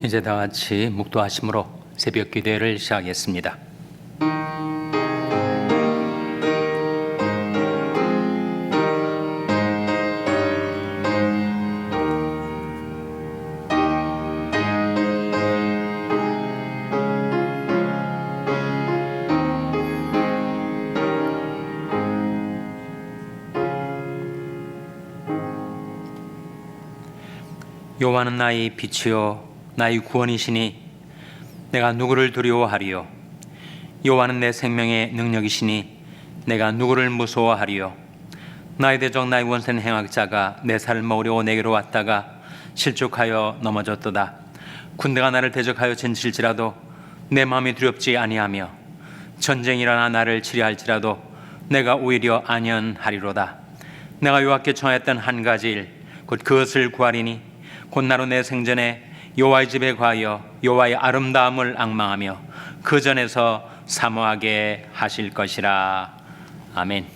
이제 다 같이 묵도하심으로 새벽 기도회를 시작하겠습니다. 여호와는 나의 빛이요 나의 구원이시니 내가 누구를 두려워하리요. 여호와는 내 생명의 능력이시니 내가 누구를 무서워하리요. 나의 대적 나의 원수는 행악자가 내 살을 먹으려고 내게로 왔다가 실족하여 넘어졌도다. 군대가 나를 대적하여 진칠지라도 내 마음이 두렵지 아니하며 전쟁이 일어나 나를 치려할지라도 내가 오히려 안연하리로다. 내가 여호와께 청하였던 한 가지 일 곧 그것을 구하리니 곧 나로 내 생전에 여호와의 집에 가여 여호와의 아름다움을 앙망하며 그 전에서 사모하게 하실 것이라. 아멘.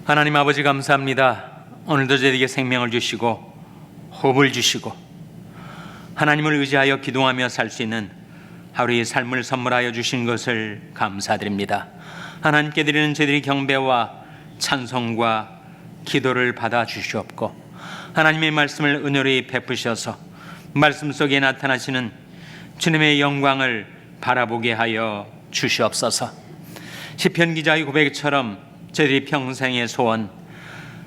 하나님 아버지 감사합니다. 오늘도 저에게 생명을 주시고 호흡을 주시고 하나님을 의지하여 기도하며 살 수 있는 하루의 삶을 선물하여 주신 것을 감사드립니다. 하나님께 드리는 저희들의 경배와 찬송과 기도를 받아 주시옵고 하나님의 말씀을 은혜로 베푸셔서 말씀 속에 나타나시는 주님의 영광을 바라보게 하여 주시옵소서. 시편 기자의 고백처럼 저희들이 평생의 소원,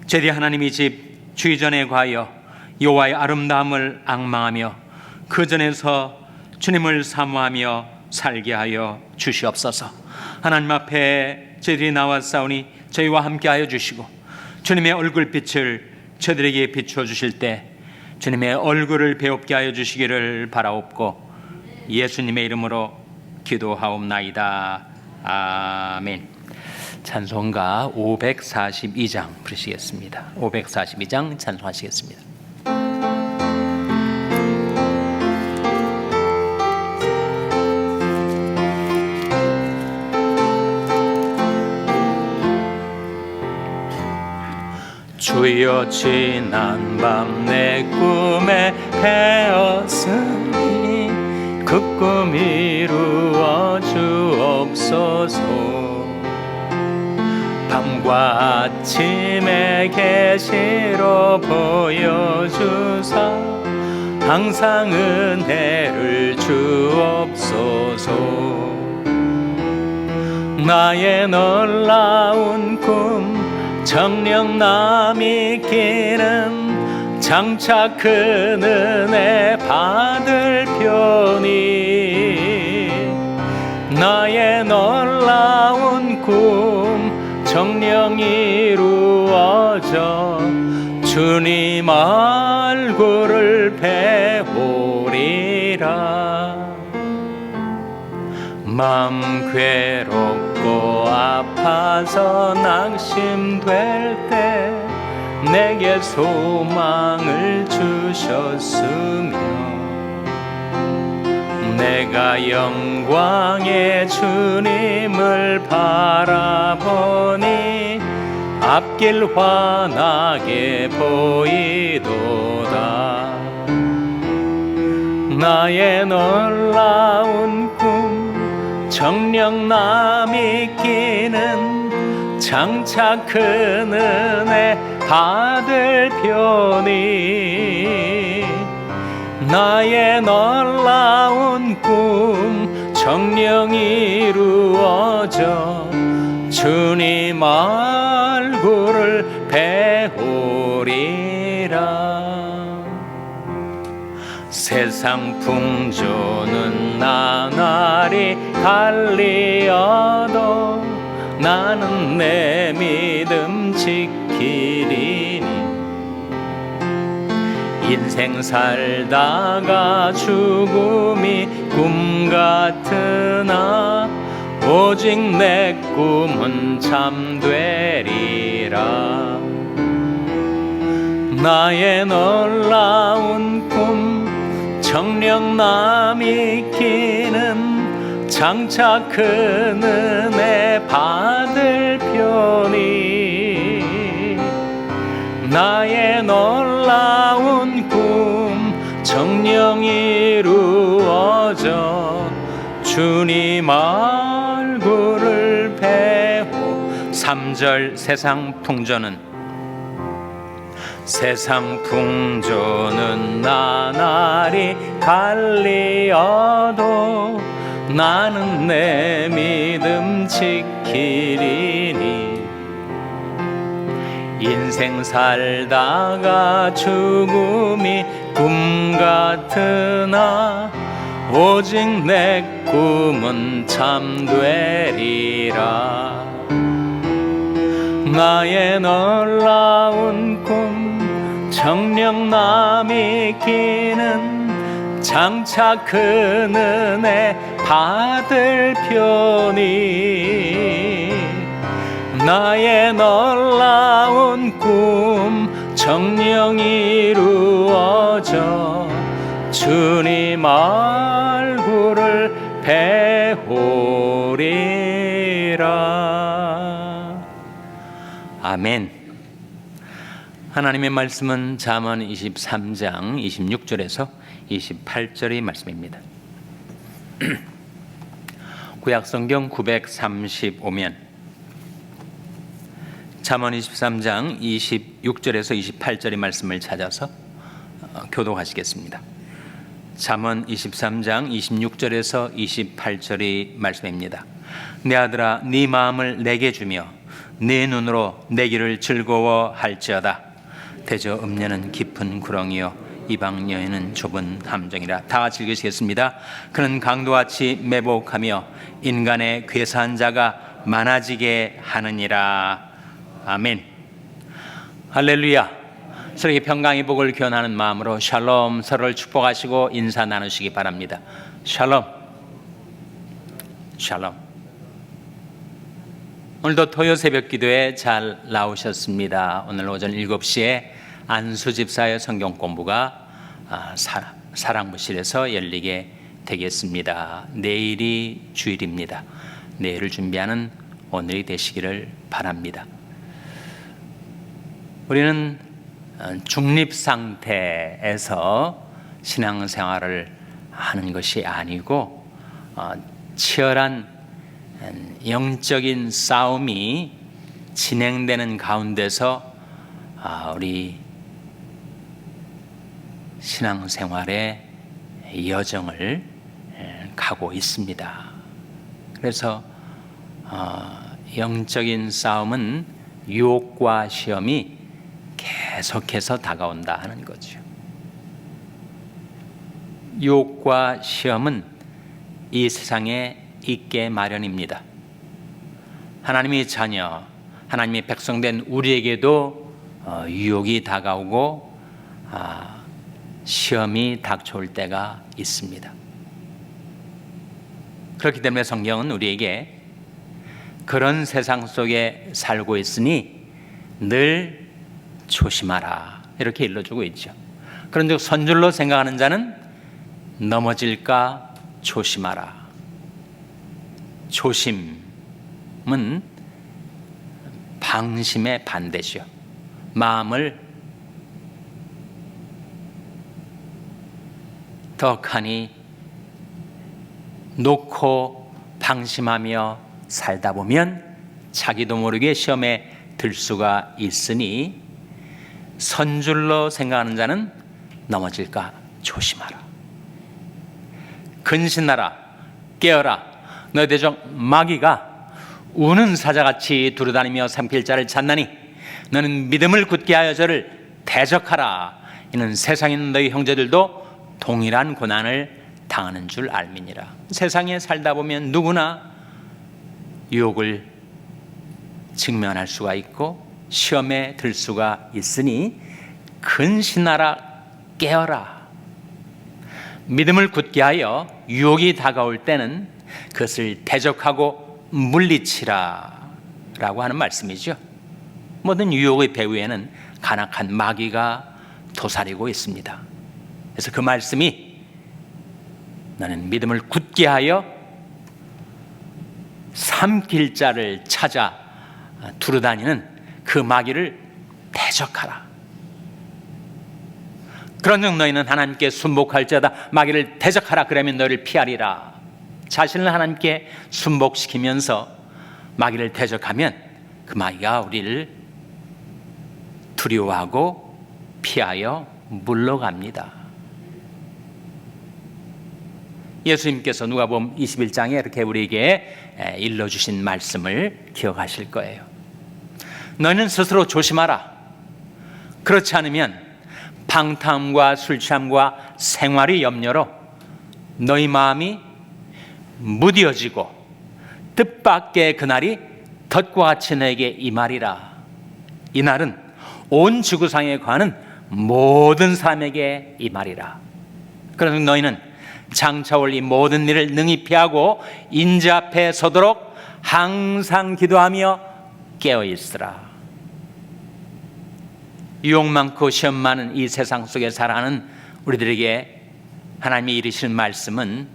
저희들이 하나님의 집 주의전에 가여 여호와의 아름다움을 앙망하며 그 전에서 주님을 사모하며 살게 하여 주시옵소서. 하나님 앞에 저희들이 나왔사오니 저희와 함께 하여 주시고 주님의 얼굴빛을 저들에게 비추어 주실 때 주님의 얼굴을 배웁게 하여 주시기를 바라옵고 예수님의 이름으로 기도하옵나이다. 아멘. 찬송가 542장 부르시겠습니다. 542장 찬송하시겠습니다. 주여 지난 밤 내 꿈에 배었으니 그 꿈 이루어 주옵소서. 밤과 아침에 계시로 보여주사 항상 은혜를 주옵소서. 나의 놀라운 꿈 정녕 남이 끼는 장차 큰 은혜 받을 편이 나의 놀라운 꿈 정녕 이루어져 주님 얼굴을 배우리라. 마음 괴롭고 아파서 낙심될 때 내게 소망을 주셨으며 내가 영광의 주님을 바라보니 앞길 환하게 보이도다. 나의 놀라운 꿈 정녕 남이 끼는 장차 큰 은혜 받을 편이 나의 놀라운 꿈 정녕 이루어져 주님 얼굴을 배우리라. 세상 풍조는 나날이 갈리어도 나는 내 믿음 지키리니 인생 살다가 죽음이 꿈 같으나 오직 내 꿈은 참되리라. 나의 놀라운 꿈 정녕 남이 끼는 장차 큰 은혜 받을 편이 나의 놀라운 꿈 정녕 성령 이루어져 주님 얼굴을 배워. 3절 세상 풍조는 나날이 갈리어도 나는 내 믿음 지키리니. 인생 살다가 죽음이 꿈 같으나 오직 내 꿈은 참되리라. 나의 놀라운 꿈 정녕 남이 끼는 장차 큰 은혜 받을 편이. 나의 놀라운 꿈 정녕 이루어져 주님 얼굴을 배우리라. 아멘. 하나님의 말씀은 잠언 23장 26절에서 28절의 말씀입니다. 구약성경 935면 잠언 23장 26절에서 28절의 말씀을 찾아서 교독하시겠습니다. 잠언 23장 26절에서 28절의 말씀입니다. 내 아들아, 네 마음을 내게 주며 네 눈으로 내 길을 즐거워할지어다. 대저 음녀는 깊은 구렁이요 이방 여인은 좁은 함정이라. 다 같이 읽으시겠습니다. 그는 강도같이 매복하며 인간의 괴사한 자가 많아지게 하느니라. 아멘. 할렐루야. 서로에게 평강의 복을 기원하는 마음으로 샬롬, 서로를 축복하시고 인사 나누시기 바랍니다. 샬롬. 샬롬. 오늘도 토요 새벽 기도에 잘 나오셨습니다. 오늘 오전 7시에 안수 집사의 성경 공부가 사랑부실에서 열리게 되겠습니다. 내일이 주일입니다. 내일을 준비하는 오늘이 되시기를 바랍니다. 우리는 중립 상태에서 신앙생활을 하는 것이 아니고 치열한 영적인 싸움이 진행되는 가운데서 우리 신앙생활의 여정을 가고 있습니다. 그래서 영적인 싸움은 유혹과 시험이 계속해서 다가온다 하는 거죠. 유혹과 시험은 이 세상에 있게 마련입니다. 하나님의 자녀, 하나님의 백성된 우리에게도 유혹이 다가오고 시험이 닥쳐올 때가 있습니다. 그렇기 때문에 성경은 우리에게 그런 세상 속에 살고 있으니 늘 조심하라 이렇게 일러주고 있죠. 그런즉 선줄로 생각하는 자는 넘어질까 조심하라. 조심은 방심의 반대죠. 마음을 덕하니 놓고 방심하며 살다 보면 자기도 모르게 시험에 들 수가 있으니 선줄로 생각하는 자는 넘어질까 조심하라. 근신하라, 깨어라. 너희 대적 마귀가 우는 사자같이 두루다니며 삼킬 자를 찾나니 너는 믿음을 굳게 하여 저를 대적하라. 이는 세상에 있는 너희 형제들도 동일한 고난을 당하는 줄 알미니라. 세상에 살다 보면 누구나 유혹을 직면할 수가 있고 시험에 들 수가 있으니 근신하라, 깨어라. 믿음을 굳게 하여 유혹이 다가올 때는 그것을 대적하고 물리치라 라고 하는 말씀이죠. 모든 유혹의 배후에는 간악한 마귀가 도사리고 있습니다. 그래서 그 말씀이 나는 믿음을 굳게 하여 삼킬 자를 찾아 두루다니는 그 마귀를 대적하라. 그런즉 너희는 하나님께 순복할지어다. 마귀를 대적하라. 그러면 너희를 피하리라. 자신을 하나님께 순복시키면서 마귀를 대적하면 그 마귀가 우리를 두려워하고 피하여 물러갑니다. 예수님께서 누가복음 21장에 이렇게 우리에게 일러주신 말씀을 기억하실 거예요. 너희는 스스로 조심하라. 그렇지 않으면 방탕함과 술 취함과 생활의 염려로 너희 마음이 무디어지고 뜻밖의 그날이 덫과 같이 너에게 임하리라. 이날은 온 지구상에 관한 모든 사람에게 임하리라. 그래서 너희는 장차 올 이 모든 일을 능히 피하고 인자 앞에 서도록 항상 기도하며 깨어 있으라. 유혹 많고 시험 많은 이 세상 속에 살아가는 우리들에게 하나님이 이르시는 말씀은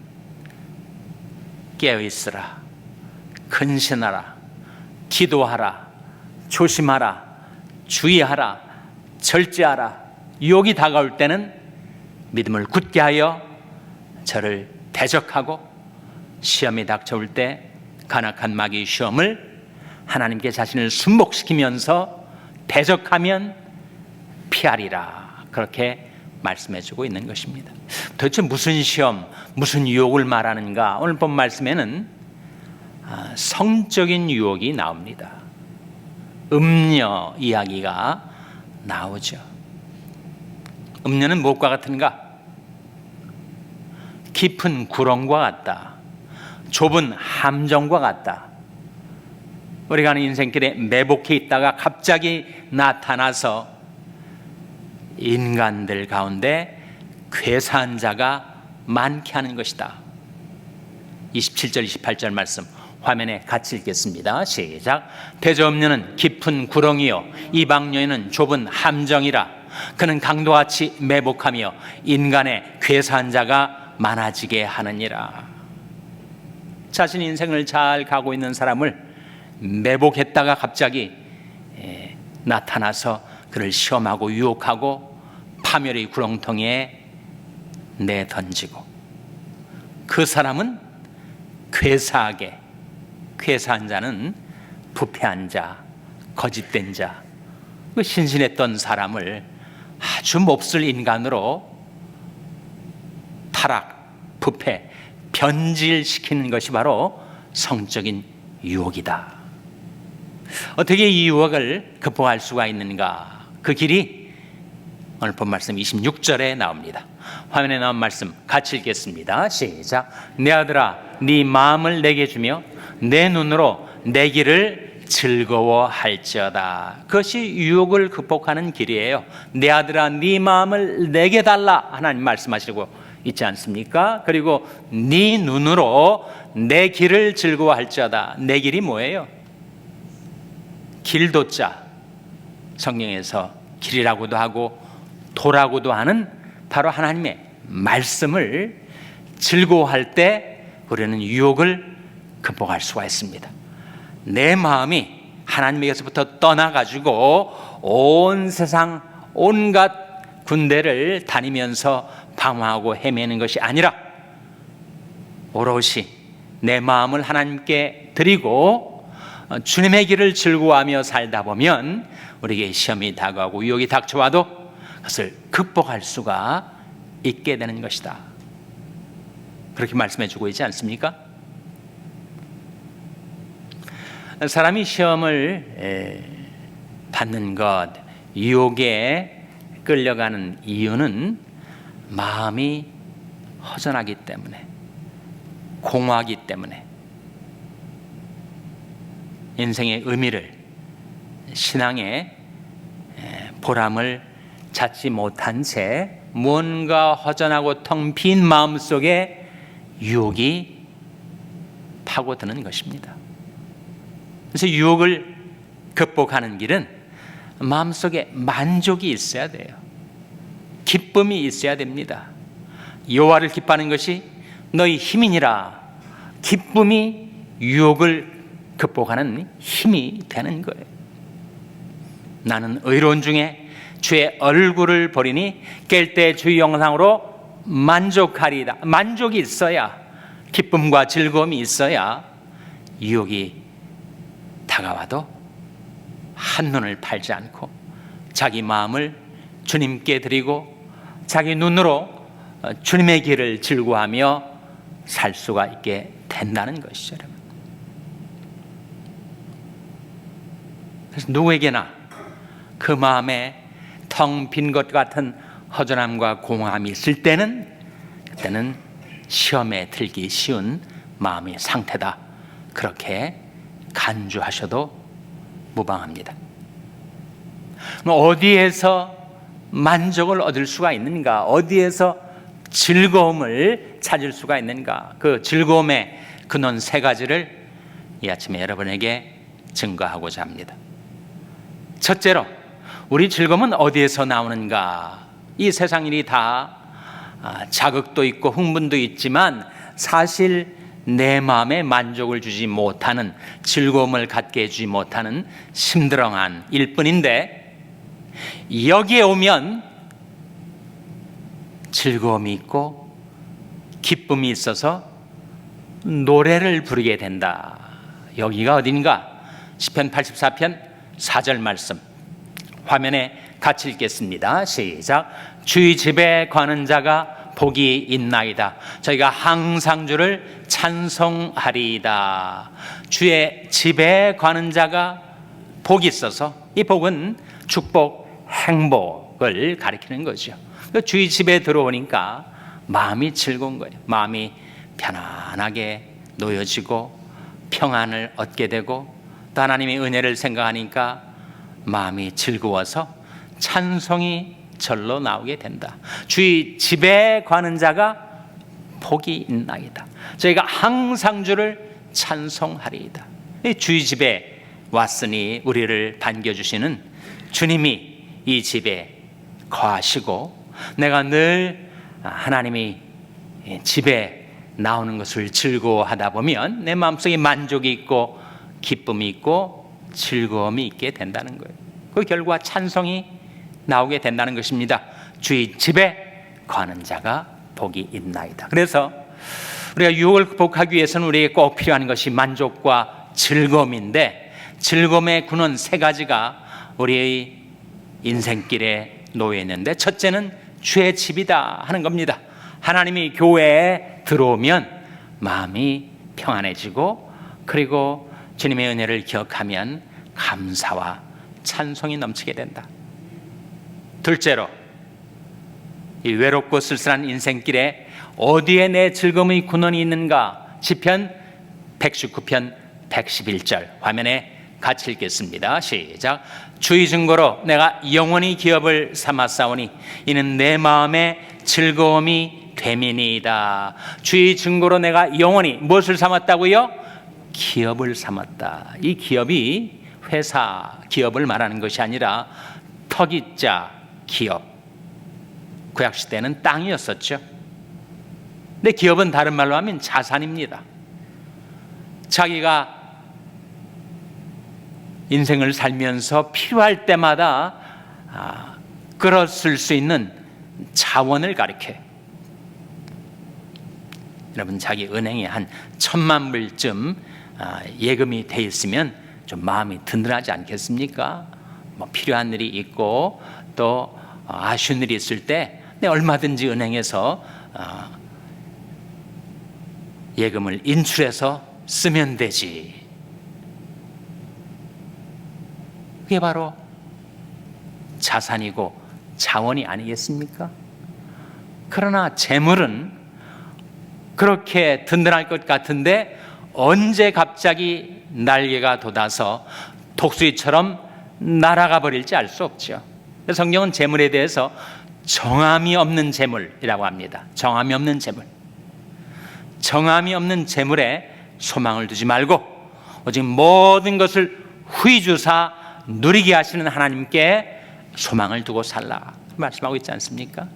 깨어 있으라, 근신하라, 기도하라, 조심하라, 주의하라, 절제하라. 유혹이 다가올 때는 믿음을 굳게 하여 저를 대적하고, 시험이 닥쳐올 때 간악한 마귀의 시험을 하나님께 자신을 순복시키면서 대적하면 피하리라. 그렇게 말씀해주고 있는 것입니다. 도대체 무슨 시험, 무슨 유혹을 말하는가? 오늘 본 말씀에는 성적인 유혹이 나옵니다. 음녀 이야기가 나오죠. 음녀는 무엇과 같은가? 깊은 구렁과 같다. 좁은 함정과 같다. 우리가 하는 인생길에 매복해 있다가 갑자기 나타나서 인간들 가운데 괴사한 자가 많게 하는 것이다. 27절 28절 말씀 화면에 같이 읽겠습니다. 시작. 대저음녀는 깊은 구렁이요 이방여인은 좁은 함정이라. 그는 강도같이 매복하며 인간의 괴사한 자가 많아지게 하느니라. 자신 인생을 잘 가고 있는 사람을 매복했다가 갑자기 나타나서 그를 시험하고 유혹하고 파멸의 구렁텅이에 내던지고, 그 사람은 괴사하게, 괴사한 자는 부패한 자, 거짓된 자, 그 신신했던 사람을 아주 몹쓸 인간으로 타락, 부패, 변질시키는 것이 바로 성적인 유혹이다. 어떻게 이 유혹을 극복할 수가 있는가? 그 길이 오늘 본 말씀 26절에 나옵니다. 화면에 나온 말씀 같이 읽겠습니다. 시작. 내 아들아, 네 마음을 내게 주며 내 눈으로 내 길을 즐거워할지어다. 그것이 유혹을 극복하는 길이에요. 내 아들아, 네 마음을 내게 달라. 하나님 말씀하시고 있지 않습니까? 그리고 네 눈으로 내 길을 즐거워할지어다. 내 길이 뭐예요? 길도자, 성경에서 길이라고도 하고 도라고도 하는 바로 하나님의 말씀을 즐거워할 때 우리는 유혹을 극복할 수가 있습니다. 내 마음이 하나님에게서부터 떠나가지고 온 세상 온갖 군대를 다니면서 방황하고 헤매는 것이 아니라 오롯이 내 마음을 하나님께 드리고 주님의 길을 즐거워하며 살다 보면 우리에게 시험이 다가오고 유혹이 닥쳐와도 그것을 극복할 수가 있게 되는 것이다. 그렇게 말씀해 주고 있지 않습니까? 사람이 시험을 받는 것, 유혹에 끌려가는 이유는 마음이 허전하기 때문에, 공허하기 때문에, 인생의 의미를, 신앙의 보람을 찾지 못한 채 무언가 허전하고 텅 빈 마음 속에 유혹이 파고드는 것입니다. 그래서 유혹을 극복하는 길은 마음속에 만족이 있어야 돼요. 기쁨이 있어야 됩니다. 여호와를 기뻐하는 것이 너희 힘이니라. 기쁨이 유혹을 극복하는 힘이 되는 거예요. 나는 의로운 중에 주의 얼굴을 보리니 깰 때 주의 영상으로 만족하리이다. 만족이 있어야, 기쁨과 즐거움이 있어야 유혹이 다가와도 한눈을 팔지 않고 자기 마음을 주님께 드리고 자기 눈으로 주님의 길을 즐거워하며 살 수가 있게 된다는 것이죠, 여러분. 그래서 누구에게나 그 마음에 텅 빈 것 같은 허전함과 공허함이 있을 때는, 그때는 시험에 들기 쉬운 마음의 상태다, 그렇게 간주하셔도 무방합니다. 어디에서 만족을 얻을 수가 있는가? 어디에서 즐거움을 찾을 수가 있는가? 그 즐거움의 근원 세 가지를 이 아침에 여러분에게 증거하고자 합니다. 첫째로, 우리 즐거움은 어디에서 나오는가? 이 세상 일이 다 자극도 있고 흥분도 있지만 사실 내 마음에 만족을 주지 못하는, 즐거움을 갖게 해주지 못하는 심드렁한 일뿐인데, 여기에 오면 즐거움이 있고 기쁨이 있어서 노래를 부르게 된다. 여기가 어딘가? 시편 84편 4절 말씀 화면에 같이 읽겠습니다. 시작. 주의 집에 거하는 자가 복이 있나이다. 저희가 항상 주를 찬송하리이다. 주의 집에 거하는 자가 복이 있어서, 이 복은 축복, 행복을 가리키는 거죠. 주의 집에 들어오니까 마음이 즐거운 거예요. 마음이 편안하게 놓여지고 평안을 얻게 되고, 또 하나님의 은혜를 생각하니까 마음이 즐거워서 찬송이 절로 나오게 된다. 주의 집에 거하는 자가 복이 있나이다. 저희가 항상 주를 찬송하리이다. 주의 집에 왔으니 우리를 반겨주시는 주님이 이 집에 거하시고, 내가 늘 하나님이 집에 나오는 것을 즐거워하다 보면 내 마음속에 만족이 있고 기쁨이 있고 즐거움이 있게 된다는 거예요. 그 결과 찬송이 나오게 된다는 것입니다. 주의 집에 거하는 자가 복이 있나이다. 그래서 우리가 유혹을 극복하기 위해서는 우리에게 꼭 필요한 것이 만족과 즐거움인데, 즐거움의 근원 세 가지가 우리의 인생길에 놓여 있는데, 첫째는 주의 집이다 하는 겁니다. 하나님이 교회에 들어오면 마음이 평안해지고, 그리고 주님의 은혜를 기억하면 감사와 찬송이 넘치게 된다. 둘째로, 이 외롭고 쓸쓸한 인생길에 어디에 내 즐거움의 근원이 있는가? 시편 119편 111절 화면에 같이 읽겠습니다. 시작. 주의 증거로 내가 영원히 기업을 삼았사오니 이는 내 마음의 즐거움이 됨이니이다. 주의 증거로 내가 영원히 무엇을 삼았다고요? 기업을 삼았다. 이 기업이 회사 기업을 말하는 것이 아니라 터기자 기업. 구약시대는 땅이었었죠. 근데 기업은 다른 말로 하면 자산입니다. 자기가 인생을 살면서 필요할 때마다 끌어쓸 수 있는 자원을 가리켜요. 여러분, 자기 은행에 한 1,000만 불쯤 예금이 돼 있으면 좀 마음이 든든하지 않겠습니까? 뭐 필요한 일이 있고 또 아쉬운 일이 있을 때 얼마든지 은행에서 예금을 인출해서 쓰면 되지. 그게 바로 자산이고 자원이 아니겠습니까? 그러나 재물은 그렇게 든든할 것 같은데 언제 갑자기 날개가 돋아서 독수리처럼 날아가 버릴지 알 수 없죠. 성경은 재물에 대해서 정함이 없는 재물이라고 합니다. 정함이 없는 재물. 정함이 없는 재물에 소망을 두지 말고 오직 모든 것을 후히 주사 누리게 하시는 하나님께 소망을 두고 살라 말씀하고 있지 않습니까?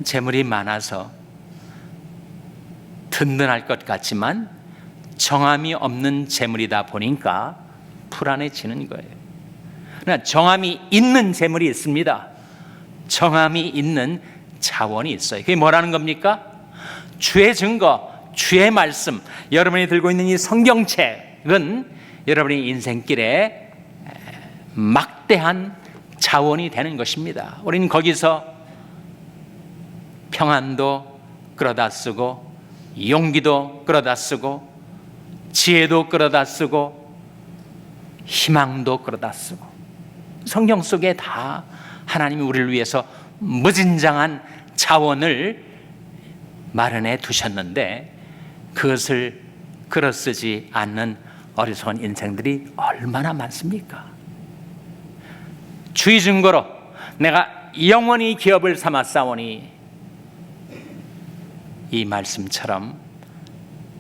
재물이 많아서 든든할 것 같지만 정함이 없는 재물이다 보니까 불안해지는 거예요. 그러나 정함이 있는 재물이 있습니다. 정함이 있는 자원이 있어요. 그게 뭐라는 겁니까? 주의 증거, 주의 말씀, 여러분이 들고 있는 이 성경책은 여러분의 인생길에 막대한 자원이 되는 것입니다. 우리는 거기서 평안도 끌어다 쓰고, 용기도 끌어다 쓰고, 지혜도 끌어다 쓰고, 희망도 끌어다 쓰고, 성경 속에 다 하나님이 우리를 위해서 무진장한 자원을 마련해 두셨는데 그것을 끌어쓰지 않는 어리석은 인생들이 얼마나 많습니까? 주의 증거로 내가 영원히 기업을 삼았사오니, 이 말씀처럼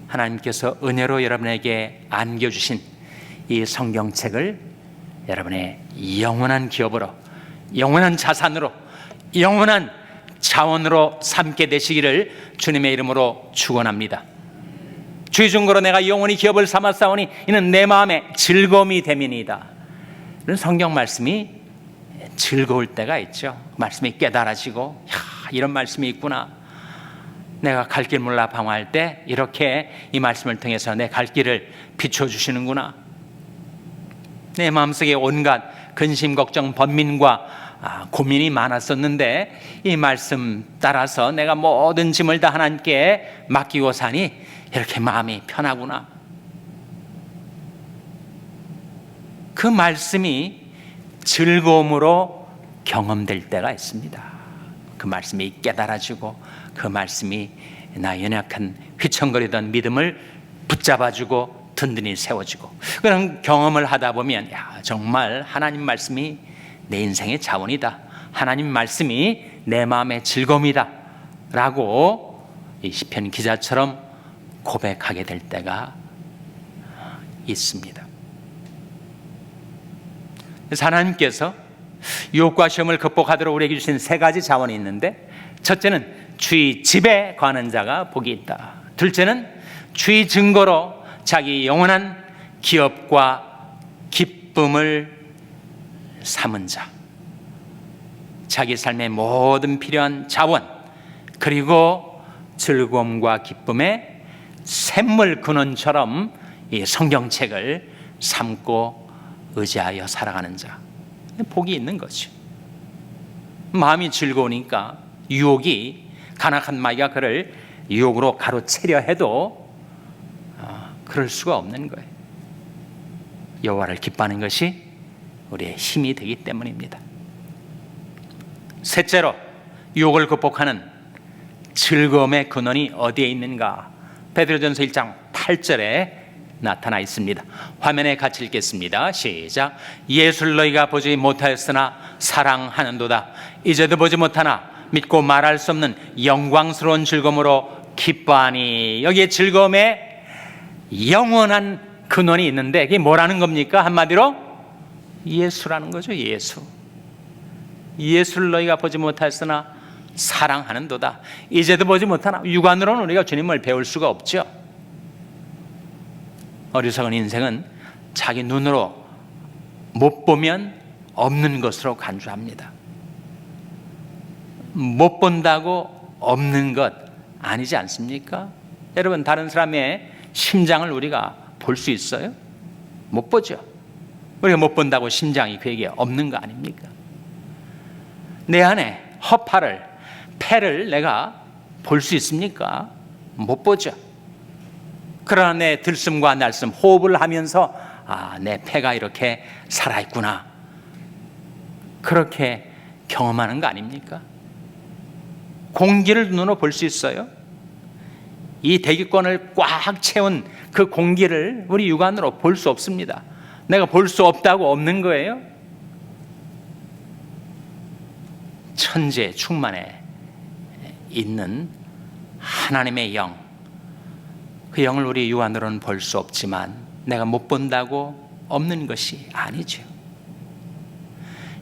하나님께서 은혜로 여러분에게 안겨주신 이 성경책을 여러분의 영원한 기업으로, 영원한 자산으로, 영원한 자원으로 삼게 되시기를 주님의 이름으로 축원합니다. 주의 증거로 내가 영원히 기업을 삼았사오니 이는 내 마음에 즐거움이 됨이니이다. 이런 성경 말씀이 즐거울 때가 있죠. 말씀이 깨달아지고, 이런 말씀이 있구나. 내가 갈 길 몰라 방황할 때 이렇게 이 말씀을 통해서 내 갈 길을 비춰주시는구나. 내 마음속에 온갖 근심, 걱정, 번민과 고민이 많았었는데 이 말씀 따라서 내가 모든 짐을 다 하나님께 맡기고 사니 이렇게 마음이 편하구나. 그 말씀이 즐거움으로 경험될 때가 있습니다. 그 말씀이 깨달아지고, 그 말씀이 나 연약한 휘청거리던 믿음을 붙잡아주고 든든히 세워지고, 그런 경험을 하다 보면 정말 하나님 말씀이 내 인생의 자원이다, 하나님 말씀이 내 마음의 즐거움이다 라고 이 시편 기자처럼 고백하게 될 때가 있습니다. 그래서 하나님께서 유혹과 시험을 극복하도록 우리에게 주신 세 가지 자원이 있는데, 첫째는 주의 집에 거하는 자가 복이 있다. 둘째는 주의 증거로 자기 영원한 기업과 기쁨을 삼은 자. 자기 삶의 모든 필요한 자원, 그리고 즐거움과 기쁨의 샘물 근원처럼 이 성경책을 삼고 의지하여 살아가는 자, 복이 있는 거죠. 마음이 즐거우니까 유혹이, 간악한 마귀가 그를 유혹으로 가로채려 해도 그럴 수가 없는 거예요. 여호와를 기뻐하는 것이 우리의 힘이 되기 때문입니다. 셋째로 유혹을 극복하는 즐거움의 근원이 어디에 있는가? 베드로전서 1장 8절에 나타나 있습니다. 화면에 같이 읽겠습니다. 시작. 예수를 너희가 보지 못하였으나 사랑하는도다. 이제도 보지 못하나 믿고 말할 수 없는 영광스러운 즐거움으로 기뻐하니. 여기에 즐거움의 영원한 근원이 있는데 그게 뭐라는 겁니까? 한마디로 예수라는 거죠. 예수. 예수를 너희가 보지 못하였으나 사랑하는도다. 이제도 보지 못하나. 육안으로는 우리가 주님을 배울 수가 없죠. 어리석은 인생은 자기 눈으로 못 보면 없는 것으로 간주합니다. 못 본다고 없는 것 아니지 않습니까? 여러분, 다른 사람의 심장을 우리가 볼 수 있어요? 못 보죠. 우리가 못 본다고 심장이 그에게 없는 거 아닙니까? 내 안에 허파를, 폐를 내가 볼 수 있습니까? 못 보죠. 그러나 내 들숨과 날숨, 호흡을 하면서 내 폐가 이렇게 살아있구나, 그렇게 경험하는 거 아닙니까? 공기를 눈으로 볼 수 있어요? 이 대기권을 꽉 채운 그 공기를 우리 육안으로 볼 수 없습니다. 내가 볼 수 없다고 없는 거예요? 천지에 충만해 있는 하나님의 영, 그 영을 우리 육안으로는 볼 수 없지만 내가 못 본다고 없는 것이 아니죠.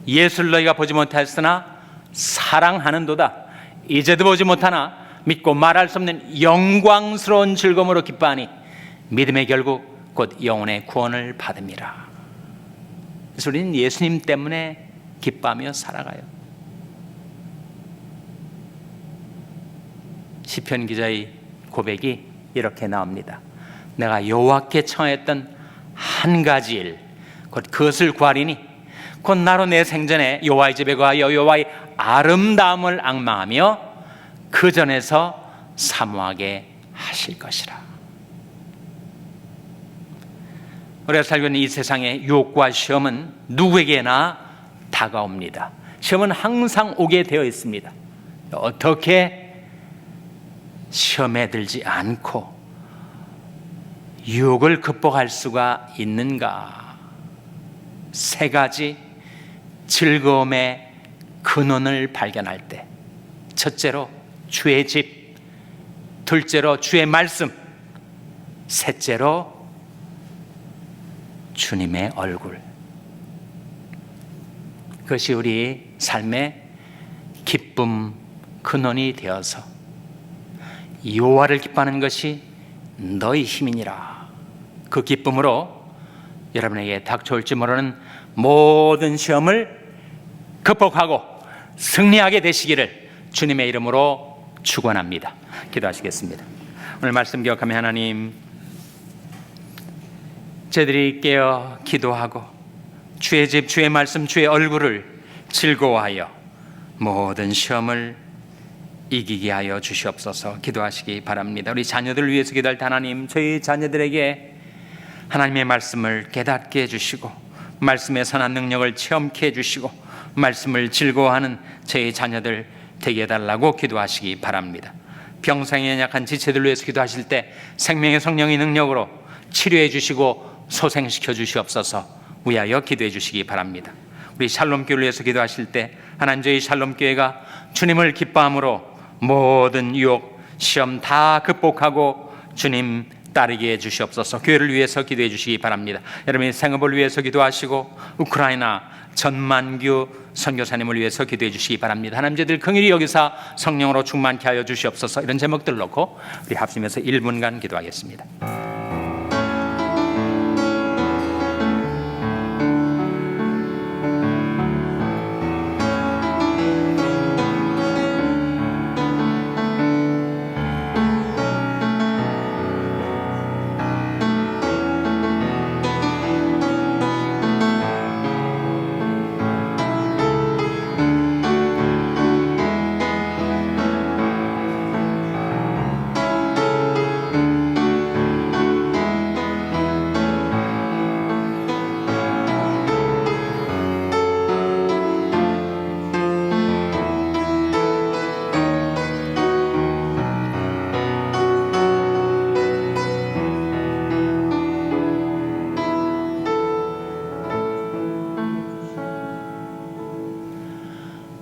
예수를 너희가 보지 못하였으나 사랑하는도다. 이제도 보지 못하나 믿고 말할 수 없는 영광스러운 즐거움으로 기뻐하니 믿음의 결국 곧 영혼의 구원을 받음이라. 그래서 우리는 예수님 때문에 기뻐하며 살아가요. 시편 기자의 고백이 이렇게 나옵니다. 내가 여호와께 청했던 한 가지 일, 곧 그것을 구하리니 곧 나로 내 생전에 여호와의 집에 가하여 여호와의 아름다움을 앙망하며 그 전에서 사모하게 하실 것이라. 우리가 살고 있는 이 세상의 유혹과 시험은 누구에게나 다가옵니다. 시험은 항상 오게 되어 있습니다. 어떻게 시험에 들지 않고 유혹을 극복할 수가 있는가? 세 가지 즐거움의 근원을 발견할 때, 첫째로 주의 집, 둘째로 주의 말씀, 셋째로 주님의 얼굴. 그것이 우리 삶의 기쁨 근원이 되어서 여호와를 기뻐하는 것이 너희 힘이니라. 그 기쁨으로 여러분에게 닥쳐올지 모르는 모든 시험을 극복하고 승리하게 되시기를 주님의 이름으로 축원합니다. 기도하시겠습니다. 오늘 말씀 기억하며 하나님, 저희들이 깨어 기도하고 주의 집, 주의 말씀, 주의 얼굴을 즐거워하여 모든 시험을 이기게 하여 주시옵소서. 기도하시기 바랍니다. 우리 자녀들을 위해서 기도할 때 하나님, 저희 자녀들에게 하나님의 말씀을 깨닫게 해주시고 말씀의 선한 능력을 체험케 해주시고 말씀을 즐거워하는 저희 자녀들 되게 해달라고 기도하시기 바랍니다. 병상에 연약한 지체들을 위해서 기도하실 때 생명의 성령의 능력으로 치료해 주시고 소생시켜 주시옵소서. 위하여 기도해 주시기 바랍니다. 우리 샬롬교회를 위해서 기도하실 때 하나님, 저희 샬롬교회가 주님을 기뻐함으로 모든 유혹, 시험 다 극복하고 주님 따르게 해 주시옵소서. 교회를 위해서 기도해 주시기 바랍니다. 여러분의 생업을 위해서 기도하시고 우크라이나 전만규 선교사님을 위해서 기도해 주시기 바랍니다. 하나님, 저희들 긍휼히 여기사 성령으로 충만케 하여 주시옵소서. 이런 제목들 놓고 우리 합심해서 1분간 기도하겠습니다.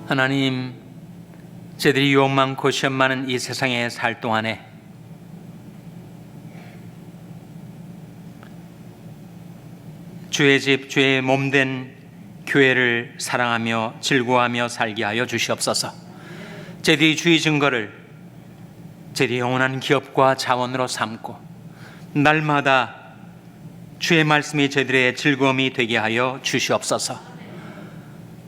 하나님, 저희들이 유혹 많고 시험 많은 이 세상에 살 동안에 주의 집, 주의 몸된 교회를 사랑하며 즐거워하며 살게 하여 주시옵소서. 저희들이 주의 증거를 저희들이 영원한 기업과 자원으로 삼고 날마다 주의 말씀이 저희들의 즐거움이 되게 하여 주시옵소서.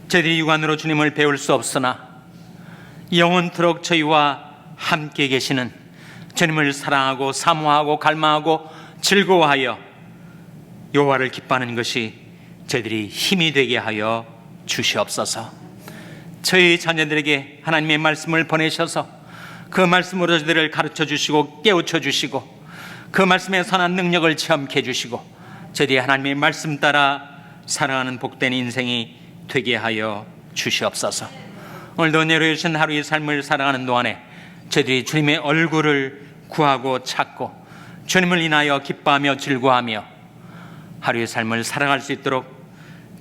저희들이 육안으로 주님을 배울 수 없으나 영원토록 저희와 함께 계시는 주님을 사랑하고 사모하고 갈망하고 즐거워하여 여호와를 기뻐하는 것이 저희들이 힘이 되게 하여 주시옵소서. 저희 자녀들에게 하나님의 말씀을 보내셔서 그 말씀으로 저희들을 가르쳐 주시고 깨우쳐 주시고 그 말씀의 선한 능력을 체험케 해주시고 저희들이 하나님의 말씀 따라 살아가는 복된 인생이 되게 하여 주시옵소서. 오늘도 내려주신 하루의 삶을 살아가는 동안에 저희들이 주님의 얼굴을 구하고 찾고 주님을 인하여 기뻐하며 즐거워하며 하루의 삶을 살아갈 수 있도록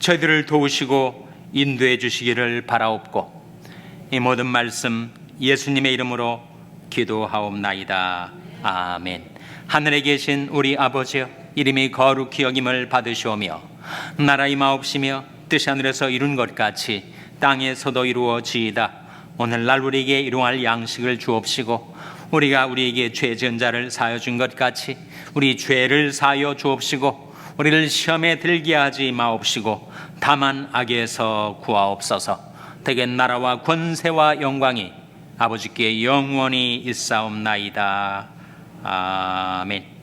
저희들을 도우시고 인도해 주시기를 바라옵고 이 모든 말씀 예수님의 이름으로 기도하옵나이다. 아멘. 하늘에 계신 우리 아버지여, 이름이 거룩히 여김을 받으시오며 나라 임하옵시며 뜻이 하늘에서 이룬 것 같이 땅에서도 이루어지이다. 오늘날 우리에게 일용할 양식을 주옵시고 우리가 우리에게 죄 지은 자를 사하여 준 것 같이 우리 죄를 사하여 주옵시고 우리를 시험에 들게 하지 마옵시고 다만 악에서 구하옵소서. 대개 나라와 권세와 영광이 아버지께 영원히 있사옵나이다. 아멘.